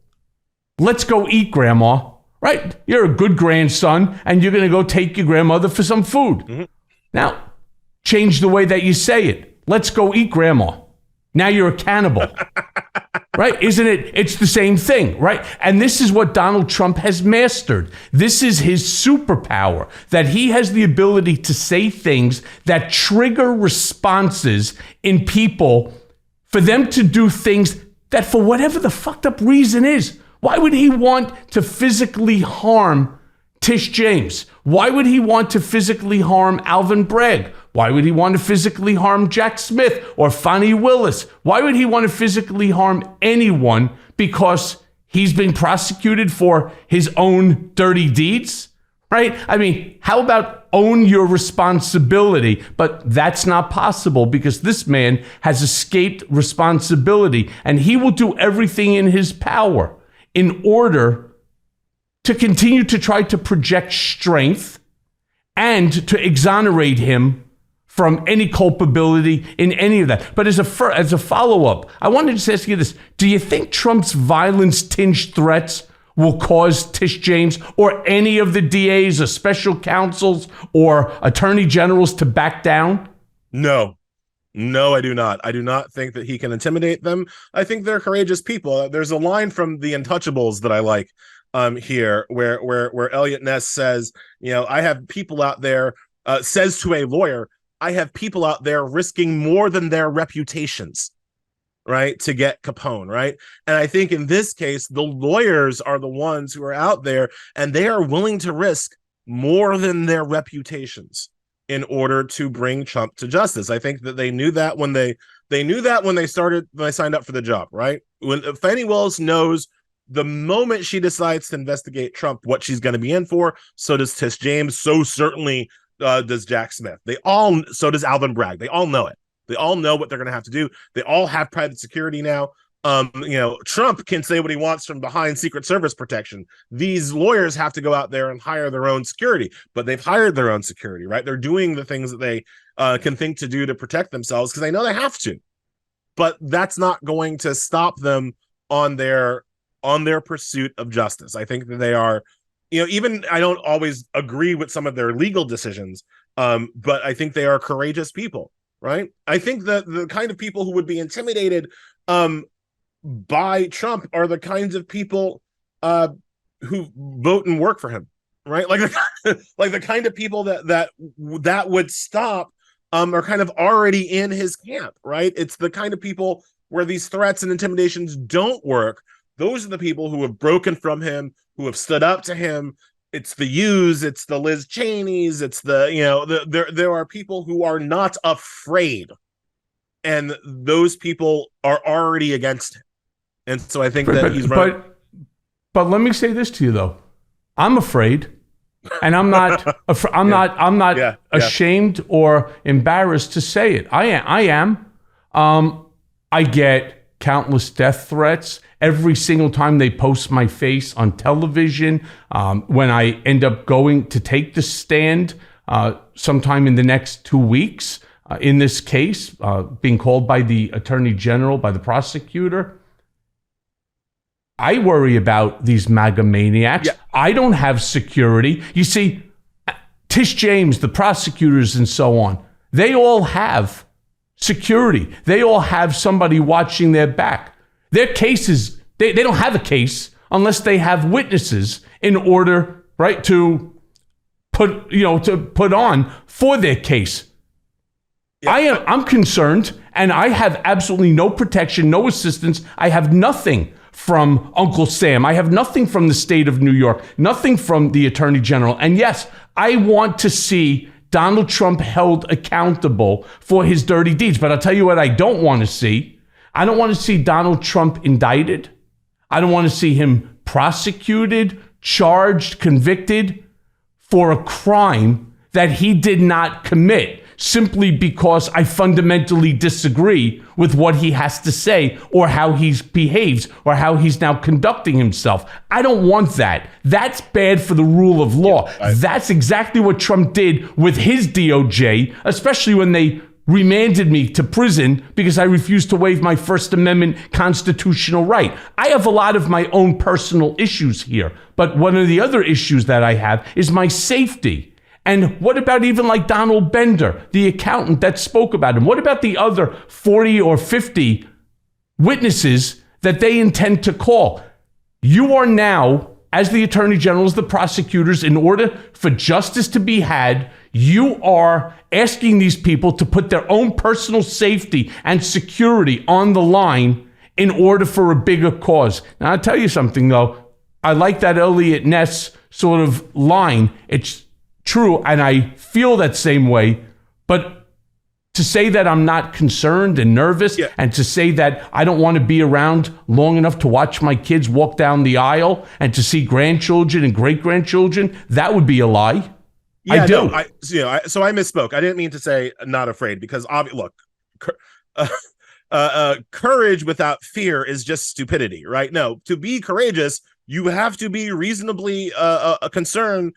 let's go eat, Grandma, right? You're a good grandson, and you're going to go take your grandmother for some food. Mm-hmm. Now, change the way that you say it. Let's go eat, Grandma. Now you're a cannibal. Right? Isn't it? It's the same thing, right? And this is what Donald Trump has mastered. This is his superpower, that he has the ability to say things that trigger responses in people for them to do things that, for whatever the fucked up reason is, why would he want to physically harm Tish James? Why would he want to physically harm Alvin Bragg? Why would he want to physically harm Jack Smith or Fani Willis? Why would he want to physically harm anyone because he's been prosecuted for his own dirty deeds? Right? I mean, how about own your responsibility? But that's not possible because this man has escaped responsibility, and he will do everything in his power in order to continue to try to project strength and to exonerate him from any culpability in any of that. But as a follow-up, I wanted to just ask you this. Do you think Trump's violence-tinged threats will cause Tish James or any of the DAs or special counsels or attorney generals to back down? No, I do not. I do not think that he can intimidate them. I think they're courageous people. There's a line from The Untouchables that I like here where Elliot Ness says, I have people out there, says to a lawyer, I have people out there risking more than their reputations, right, to get Capone, right? And I think in this case, the lawyers are the ones who are out there, and they are willing to risk more than their reputations in order to bring Trump to justice. I think that they knew that when they signed up for the job, right? When Fani Willis knows the moment she decides to investigate Trump, what she's going to be in for, so does Tish James, so certainly does Jack Smith. So does Alvin Bragg. They all know it. They all know what they're going to have to do. They all have private security now. Trump can say what he wants from behind Secret Service protection. These lawyers have to go out there and hire their own security, but they've hired their own security, right? They're doing the things that they can think to do to protect themselves because they know they have to. But that's not going to stop them on their pursuit of justice. I think that they are, even I don't always agree with some of their legal decisions, but I think they are courageous people, right? I think that the kind of people who would be intimidated by Trump are the kinds of people who vote and work for him, right? Like the kind of people that would stop are kind of already in his camp, right? It's the kind of people where these threats and intimidations don't work. Those are the people who have broken from him, who have stood up to him. It's the Hughes, it's the Liz Cheneys, it's there are people who are not afraid, and those people are already against him. And so I think that he's right. But let me say this to you though, I'm afraid, and I'm not. I'm not ashamed or embarrassed to say it. I am. I get countless death threats every single time they post my face on television. When I end up going to take the stand sometime in the next 2 weeks, in this case, being called by the attorney general, by the prosecutor, I worry about these MAGA maniacs. Yeah. I don't have security. You see, Tish James, the prosecutors and so on, they all have security. They all have somebody watching their back. Their cases, they don't have a case unless they have witnesses in order, right, to put on for their case. Yeah. I'm concerned, and I have absolutely no protection, no assistance. I have nothing from Uncle Sam. I have nothing from the state of New York, nothing from the Attorney General. And yes, I want to see Donald Trump held accountable for his dirty deeds. But I'll tell you what I don't want to see. I don't want to see Donald Trump indicted. I don't want to see him prosecuted, charged, convicted for a crime that he did not commit, simply because I fundamentally disagree with what he has to say or how he behaves or how he's now conducting himself. I don't want that. That's bad for the rule of law. That's exactly what Trump did with his DOJ, especially when they remanded me to prison because I refused to waive my First Amendment constitutional right. I have a lot of my own personal issues here, but one of the other issues that I have is my safety. And what about even like Donald Bender, the accountant that spoke about him? What about the other 40 or 50 witnesses that they intend to call? You are now, as the Attorney General, as the prosecutors, in order for justice to be had, you are asking these people to put their own personal safety and security on the line in order for a bigger cause. Now, I'll tell you something, though. I like that Elliot Ness sort of line. It's true, and I feel that same way, but to say that I'm not concerned and nervous, and to say that I don't want to be around long enough to watch my kids walk down the aisle and to see grandchildren and great-grandchildren, that would be a lie. Yeah, I do. No, so I misspoke. I didn't mean to say not afraid, because look, courage without fear is just stupidity, right? No, to be courageous, you have to be reasonably concerned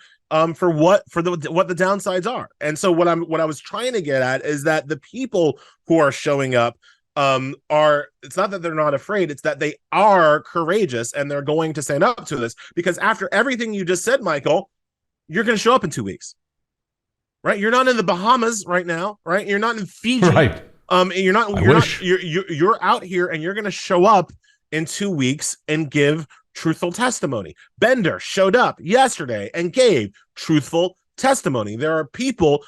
for what the downsides are. And so what I was trying to get at is that the people who are showing up it's not that they're not afraid, it's that they are courageous and they're going to stand up to this, because after everything you just said, Michael, you're going to show up in 2 weeks, right? You're not in the Bahamas right now, right? You're not in Fiji, right? You're out here, and you're going to show up in 2 weeks and give truthful testimony. Bender showed up yesterday and gave truthful testimony. There are people,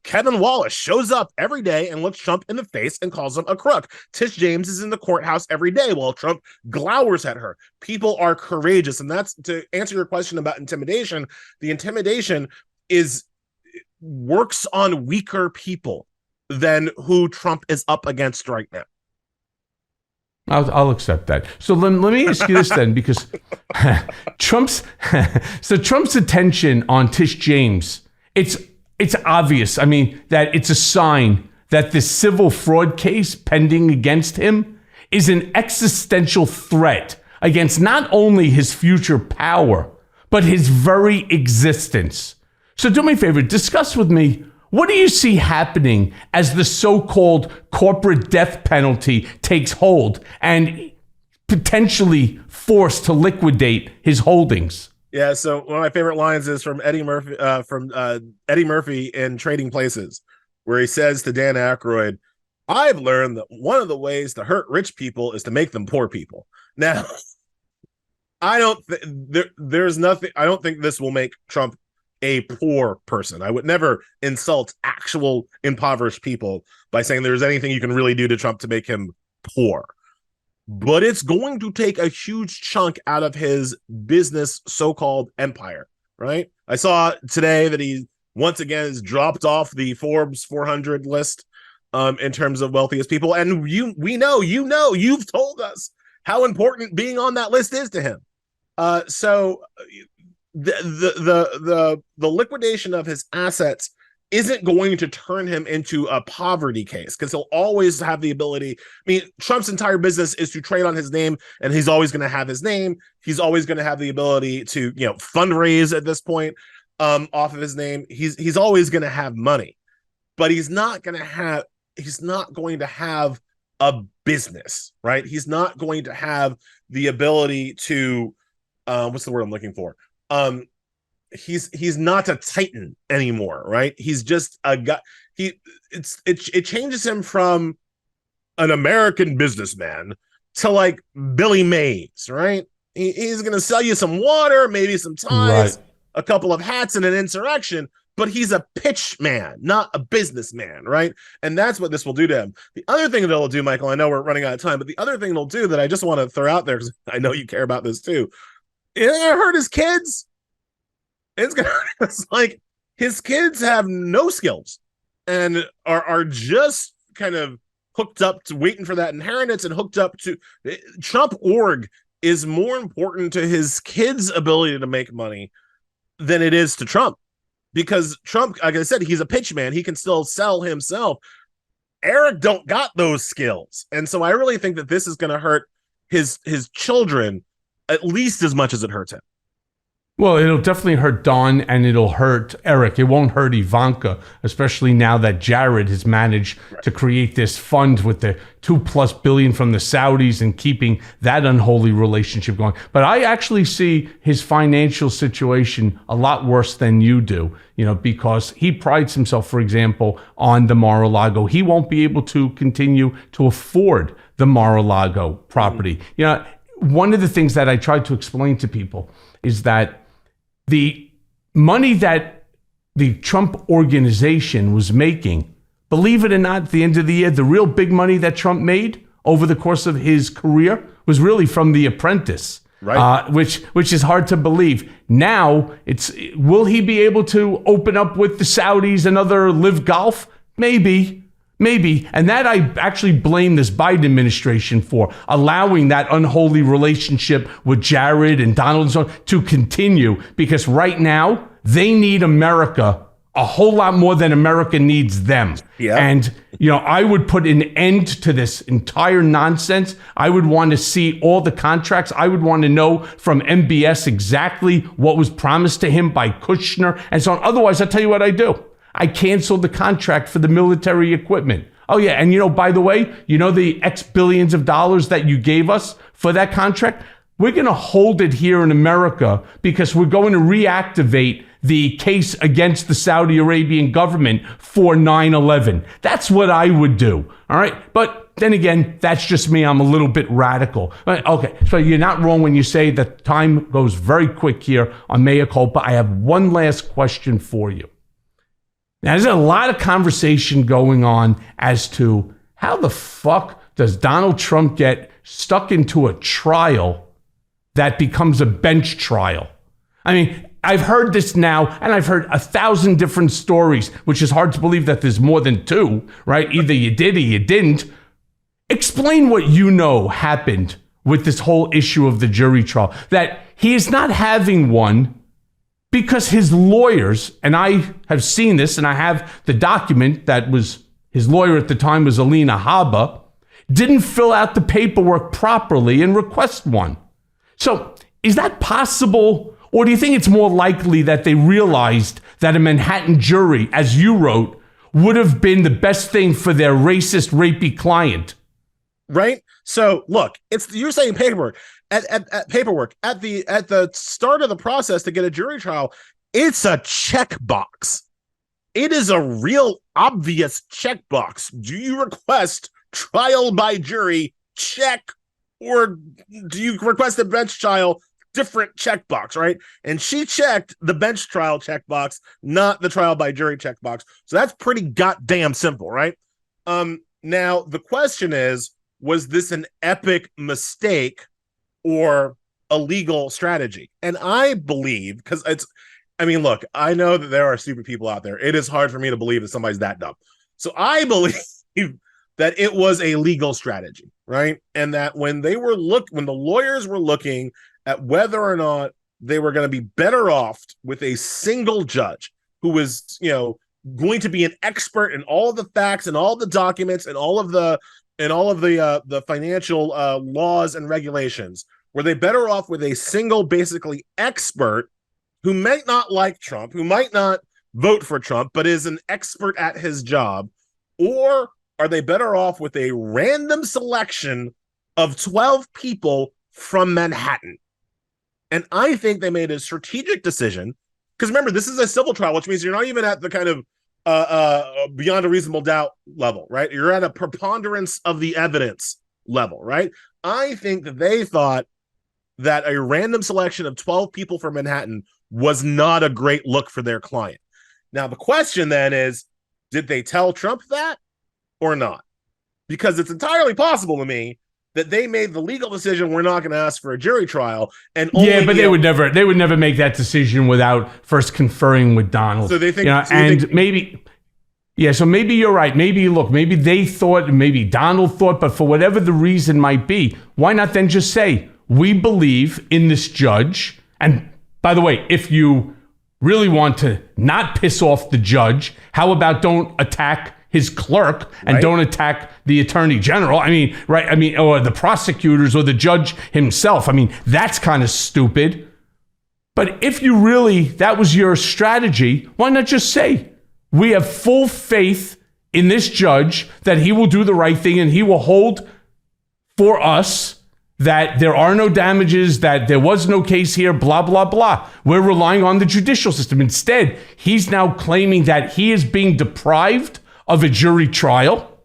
Kevin Wallace shows up every day and looks Trump in the face and calls him a crook. Tish James is in the courthouse every day while Trump glowers at her. People are courageous. And that's, to answer your question about intimidation, the intimidation works on weaker people than who Trump is up against right now. I'll accept that. So let me ask you this then, because Trump's attention on Tish James, it's obvious. I mean, that it's a sign that this civil fraud case pending against him is an existential threat against not only his future power, but his very existence. So do me a favor, discuss with me, what do you see happening as the so-called corporate death penalty takes hold and potentially forced to liquidate his holdings? Yeah, so one of my favorite lines is from Eddie Murphy in Trading Places, where he says to Dan Aykroyd, "I've learned that one of the ways to hurt rich people is to make them poor people." Now, I don't think this will make Trump a poor person. I would never insult actual impoverished people by saying there's anything you can really do to Trump to make him poor. But it's going to take a huge chunk out of his business so-called empire, right? I saw today that he once again has dropped off the Forbes 400 list in terms of wealthiest people. And you've told us how important being on that list is to him. So the liquidation of his assets isn't going to turn him into a poverty case, because he'll always have the ability. I mean, Trump's entire business is to trade on his name, and he's always going to have his name. He's always going to have the ability to, fundraise at this point off of his name. He's always going to have money, but he's not going to have a business, right? He's not going to have the ability to what's the word I'm looking for? He's not a titan anymore, right? He's just a guy. It changes him from an American businessman to like Billy Mays, right? He's going to sell you some water, maybe some ties, right, a couple of hats, and an insurrection, but he's a pitch man, not a businessman, right? And that's what this will do to him. The other thing that it'll do, Michael, I know we're running out of time, but the other thing it'll do that I just want to throw out there, because I know you care about this too, it's going to hurt his kids. It's like his kids have no skills and are just kind of hooked up to waiting for that inheritance, and hooked up to Trump org is more important to his kids' ability to make money than it is to Trump. Because Trump, like I said, he's a pitch man. He can still sell himself. Eric don't got those skills. And so I really think that this is going to hurt his children at least as much as it hurts him. Well, it'll definitely hurt Don, and it'll hurt Eric. It won't hurt Ivanka, especially now that Jared has managed to create this fund with the $2+ billion from the Saudis and keeping that unholy relationship going. But I actually see his financial situation a lot worse than you do, because he prides himself, for example, on the Mar-a-Lago. He won't be able to continue to afford the Mar-a-Lago property. One of the things that I try to explain to people is that the money that the Trump organization was making, believe it or not, at the end of the year, the real big money that Trump made over the course of his career was really from The Apprentice, right? Which is hard to believe. Now, will he be able to open up with the Saudis and other live golf? Maybe. And that I actually blame this Biden administration for, allowing that unholy relationship with Jared and Donald and so on to continue, because right now they need America a whole lot more than America needs them. Yeah. And, I would put an end to this entire nonsense. I would want to see all the contracts. I would want to know from MBS exactly what was promised to him by Kushner and so on. Otherwise, I'll tell you what I do. I canceled the contract for the military equipment. Oh, yeah. And, by the way, the X billions of dollars that you gave us for that contract, we're going to hold it here in America because we're going to reactivate the case against the Saudi Arabian government for 9/11. That's what I would do. All right. But then again, that's just me. I'm a little bit radical. Okay. So you're not wrong when you say that time goes very quick here on Mea Culpa. I have one last question for you. Now, there's a lot of conversation going on as to how the fuck does Donald Trump get stuck into a trial that becomes a bench trial? I mean, I've heard this now, and I've heard 1,000 different stories, which is hard to believe that there's more than two, right? Either you did or you didn't. Explain what happened with this whole issue of the jury trial, that he is not having one because his lawyers, and I have seen this, and I have the document that was, his lawyer at the time was Alina Habba, didn't fill out the paperwork properly and request one. So is that possible? Or do you think it's more likely that they realized that a Manhattan jury, as you wrote, would have been the best thing for their racist, rapey client? Right? So look, you're saying paperwork. At paperwork at the start of the process to get a jury trial, it's a checkbox. It is a real obvious checkbox. Do you request trial by jury? Check. Or do you request a bench trial? Different checkbox, right? And she checked the bench trial checkbox, not the trial by jury checkbox. So that's pretty goddamn simple, right? Now the question is, was this an epic mistake or a legal strategy? And I believe, because look, I know that there are stupid people out there. It is hard for me to believe that somebody's that dumb. So I believe that it was a legal strategy, right? And that when the lawyers were looking at whether or not they were going to be better off with a single judge who was, going to be an expert in all of the facts and all the documents and all of the financial laws and regulations? Were they better off with a single, basically expert who might not like Trump, who might not vote for Trump, but is an expert at his job? Or are they better off with a random selection of 12 people from Manhattan? And I think they made a strategic decision, because remember, this is a civil trial, which means you're not even at the kind of beyond a reasonable doubt level, right? You're at a preponderance of the evidence level, right? I think that they thought that a random selection of 12 people from Manhattan was not a great look for their client. Now, the question then is, did they tell Trump that or not? Because it's entirely possible to me that they made the legal decision, we're not going to ask for a jury trial. And only but they would never make that decision without first conferring with Donald. So they think, so maybe you're right. Maybe they thought, maybe Donald thought, but for whatever the reason might be, why not then just say, we believe in this judge. And by the way, if you really want to not piss off the judge, how about don't attack his clerk and don't attack the attorney general? Or the prosecutors or the judge himself. That's kind of stupid. But if you really, that was your strategy, why not just say, we have full faith in this judge that he will do the right thing and he will hold for us that there are no damages, that there was no case here, blah, blah, blah. We're relying on the judicial system. Instead, he's now claiming that he is being deprived of a jury trial.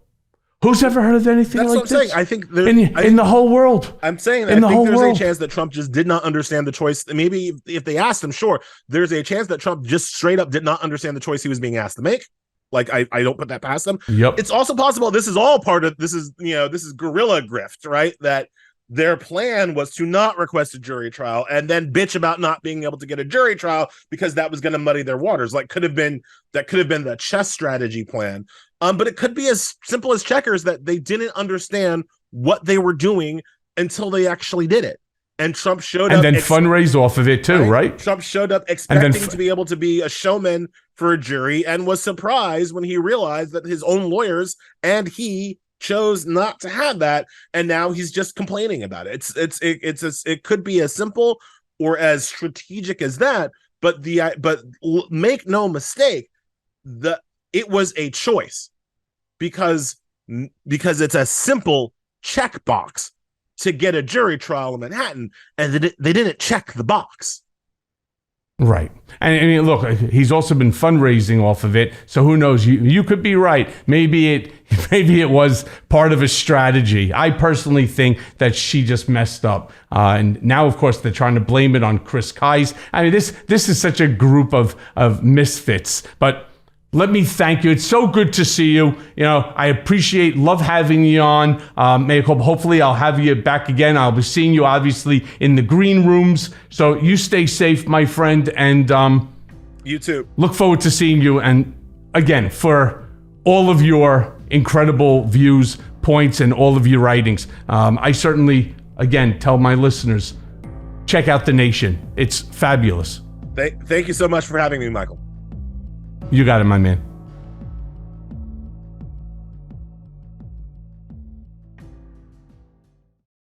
Who's ever heard of anything like this? Saying. I think in the whole world. I'm saying that I think there's a chance that Trump just did not understand the choice. Maybe if they asked him, sure, there's a chance that Trump just straight up did not understand the choice he was being asked to make. Like, I don't put that past him. Yep. It's also possible this is all part of this is guerrilla grift, right? That their plan was to not request a jury trial and then bitch about not being able to get a jury trial because that was going to muddy their waters. That could have been the chess strategy plan. But it could be as simple as checkers, that they didn't understand what they were doing until they actually did it. And Trump showed up. And then fundraise off of it too, right? Trump showed up expecting to be able to be a showman for a jury and was surprised when he realized that his own lawyers and he chose not to have that, and now he's just complaining about it. It could be as simple or as strategic as that, but make no mistake, it was a choice because it's a simple checkbox to get a jury trial in Manhattan, and they didn't check the box. Right. And look, he's also been fundraising off of it. So who knows? You could be right. Maybe it was part of a strategy. I personally think that she just messed up. And now, of course, they're trying to blame it on Chris Kise. This is such a group of misfits. But let me thank you. It's so good to see you. I love having you on. Hopefully I'll have you back again. I'll be seeing you obviously in the green rooms. So you stay safe, my friend. And you too. Look forward to seeing you. And again, for all of your incredible views, points, and all of your writings, I certainly, again, tell my listeners, check out The Nation. It's fabulous. Thank you so much for having me, Michael. You got it, my man.